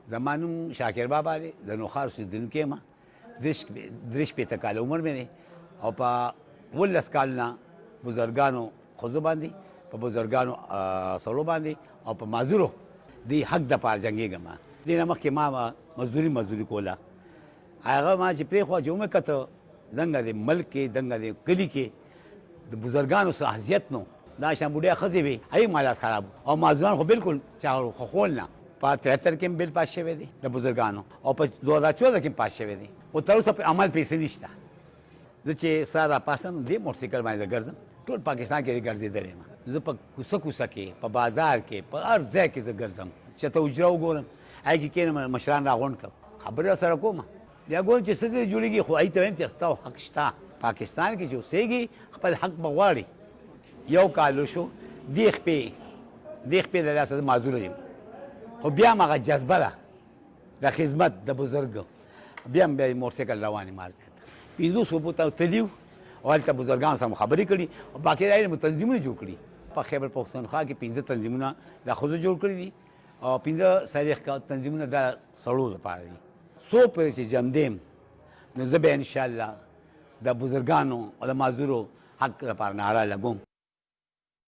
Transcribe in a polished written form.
زما نوم شاکر بابا دی، د نوخار اوسېدونکی یم. درې شپېته کاله عمر مې دی او په 18 کال نه بزرګانو ښځو باندې، په بزرګانو سړو باندې او په معذورو د حق دپاره جنګېږم. دې نه مخکې ما مزدوري کوله. هغه ما چې پرېښوه چې ومې کته څنګه د ملک کې څنګه د کلي کې د بزرګانو څه حیثیت نو. دا شان بوډۍ ښځې وې هغې مالات خراب او معذوران خو بلکل چا خوښول نه. په 73 کې هم بل پاس شوی دی د بزرګانو او په 2014 کې هم پاس شوی دی. خو تر اوسه په عمل پیسې نشته. زه چې سهار راپاڅم دې موټرسایکل باندې زه ګرځم، ټول پاکستان کې ګرځېدلی یم. زه په کوڅه کې، په بازار کې، په هر ځای کې زه ګرځم. چېرته حجره وګورم هغې کې کښېنم، مشران راغونډ کړم، خبرې راسره کوم. بیا ګورم چې څه دې جوړېږي، خو هغې ته وایم چې ستا حق شته. پاکستان کې چې اوسېږي خپل حق به غواړي. یو کال وشو، دې شپې د لاسه زه معذوره یم، خو بیا هم هغه جذبه ده د خدمت د بزرګو. بیا هم بیا موټرسایکل روان یم هر ځای ته. 500 صوبو ته تللي وو او هلته بزرګانو سره مو خبرې کړي او باقاعده مو تنظیمونه جوړ کړي. په خیبر پښتونخوا کې 15 تنظیمونه د ښځو جوړ کړي دي او 15 تنظیمونه د سړو لپاره دي. څو پورې چې جمدیم نو زه به انشاءالله د بزرګانو او د معذورو حق لپاره نعره لګوم.